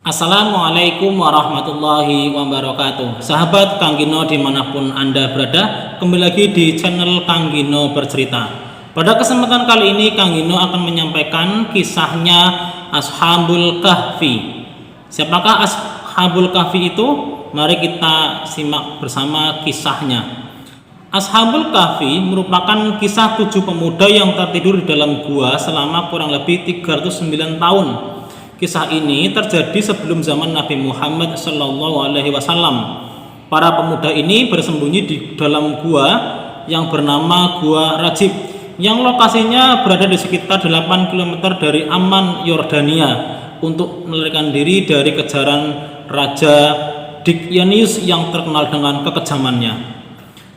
Assalamualaikum warahmatullahi wabarakatuh. Sahabat Kang Gino dimanapun Anda berada, kembali lagi di channel Kang Gino Bercerita. Pada kesempatan kali ini Kang Gino akan menyampaikan kisahnya Ashabul Kahfi. Siapakah Ashabul Kahfi itu? Mari kita simak bersama kisahnya. Ashabul Kahfi merupakan kisah 7 pemuda yang tertidur di dalam gua selama kurang lebih 309 tahun. Kisah ini terjadi sebelum zaman Nabi Muhammad SAW. Para pemuda ini bersembunyi di dalam gua yang bernama Gua Rajib, yang lokasinya berada di sekitar 8 km dari Amman, Yordania, untuk melarikan diri dari kejaran Raja Daqyanus yang terkenal dengan kekejamannya.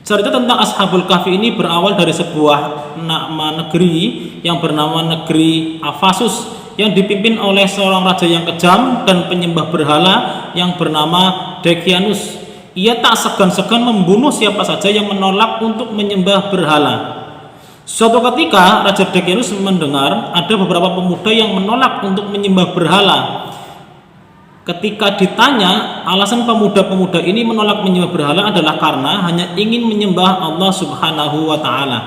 Cerita tentang Ashabul Kahfi ini berawal dari sebuah nama negeri yang bernama negeri Ephasus, yang dipimpin oleh seorang raja yang kejam dan penyembah berhala yang bernama Daqyanus. Ia tak segan-segan membunuh siapa saja yang menolak untuk menyembah berhala. Suatu ketika Raja Daqyanus mendengar ada beberapa pemuda yang menolak untuk menyembah berhala. Ketika ditanya, alasan pemuda-pemuda ini menolak menyembah berhala adalah karena hanya ingin menyembah Allah Subhanahu wa Ta'ala.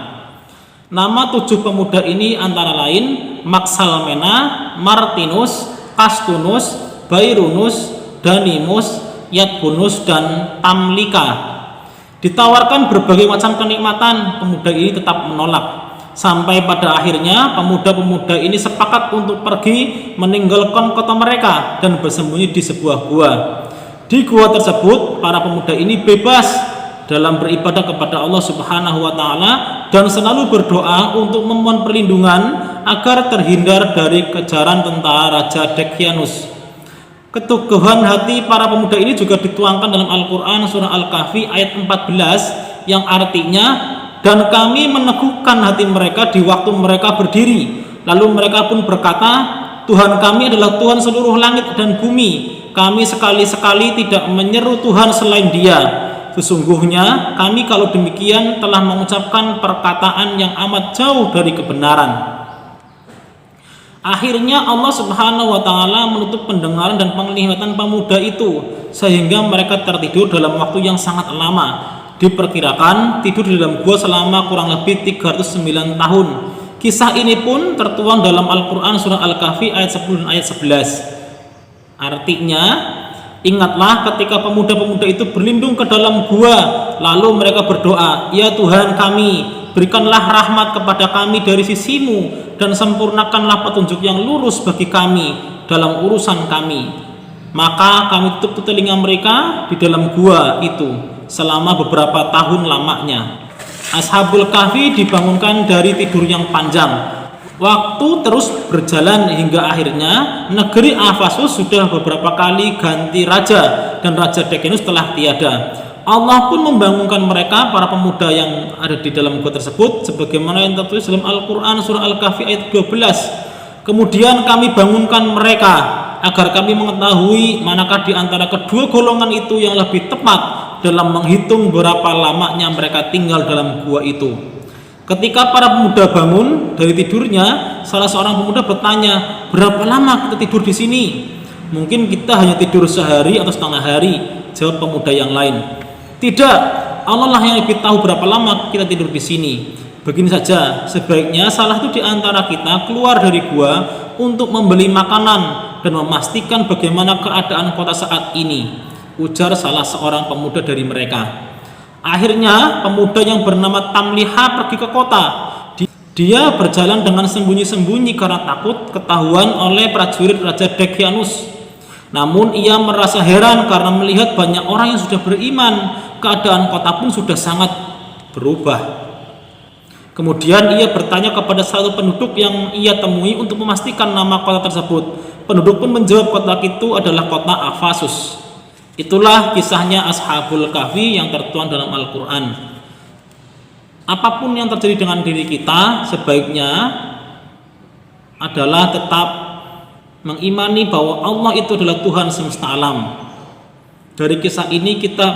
Nama 7 pemuda ini antara lain Maxalmena, Martinus, Castunus, Bairunus, Danimus, Yatbunus, dan Tamlika. Ditawarkan berbagai macam kenikmatan, pemuda ini tetap menolak. Sampai pada akhirnya pemuda-pemuda ini sepakat untuk pergi meninggalkan kota mereka dan bersembunyi di sebuah gua. Di gua tersebut para pemuda ini bebas dalam beribadah kepada Allah Subhanahu wa Ta'ala dan selalu berdoa untuk memohon perlindungan agar terhindar dari kejaran tentara Raja Daqyanus. Keteguhan hati para pemuda ini juga dituangkan dalam Al-Quran surah Al-Kahfi ayat 14 yang artinya, dan kami meneguhkan hati mereka di waktu mereka berdiri, lalu mereka pun berkata, Tuhan kami adalah Tuhan seluruh langit dan bumi, kami sekali-sekali tidak menyeru Tuhan selain Dia. Sesungguhnya kami kalau demikian telah mengucapkan perkataan yang amat jauh dari kebenaran. Akhirnya Allah Subhanahu wa Ta'ala menutup pendengaran dan penglihatan pemuda itu sehingga mereka tertidur dalam waktu yang sangat lama. Diperkirakan tidur di dalam gua selama kurang lebih 309 tahun. Kisah ini pun tertuang dalam Al-Quran surah Al-Kahfi ayat 10 dan ayat 11. Artinya, ingatlah ketika pemuda-pemuda itu berlindung ke dalam gua, lalu mereka berdoa, ya Tuhan kami, berikanlah rahmat kepada kami dari sisimu dan sempurnakanlah petunjuk yang lurus bagi kami dalam urusan kami. Maka kami tutup telinga mereka di dalam gua itu selama beberapa tahun lamanya. Ashabul Kahfi dibangunkan dari tidur yang panjang. Waktu terus berjalan hingga akhirnya negeri Ephasus sudah beberapa kali ganti raja dan Raja Daqyanus telah tiada. Allah pun membangunkan mereka, para pemuda yang ada di dalam gua tersebut, sebagaimana yang tertulis dalam Al-Quran surah Al-Kahfi ayat 12. Kemudian kami bangunkan mereka agar kami mengetahui manakah di antara kedua golongan itu yang lebih tepat dalam menghitung berapa lamanya mereka tinggal dalam gua itu. Ketika para pemuda bangun dari tidurnya, salah seorang pemuda bertanya, berapa lama kita tidur di sini? Mungkin kita hanya tidur sehari atau setengah hari, jawab pemuda yang lain. Tidak, Allah lah yang lebih tahu berapa lama kita tidur di sini. Begini saja, sebaiknya salah satu di antara kita keluar dari gua untuk membeli makanan dan memastikan bagaimana keadaan kota saat ini, ujar salah seorang pemuda dari mereka. Akhirnya pemuda yang bernama Tamliha pergi ke kota. Dia berjalan dengan sembunyi-sembunyi karena takut ketahuan oleh prajurit Raja Daqyanus. Namun ia merasa heran karena melihat banyak orang yang sudah beriman. Keadaan kota pun sudah sangat berubah. Kemudian ia bertanya kepada satu penduduk yang ia temui untuk memastikan nama kota tersebut. Penduduk pun menjawab kota itu adalah kota Ephasus. Itulah kisahnya Ashabul Kahfi yang tertuang dalam Al-Quran. Apapun yang terjadi dengan diri kita, sebaiknya adalah tetap mengimani bahwa Allah itu adalah Tuhan semesta alam. Dari kisah ini kita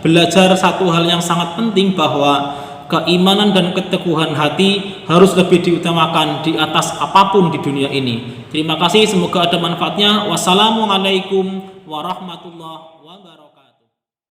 belajar satu hal yang sangat penting, bahwa keimanan dan keteguhan hati harus lebih diutamakan di atas apapun di dunia ini. Terima kasih, semoga ada manfaatnya. Wassalamualaikum warahmatullahi wabarakatuh.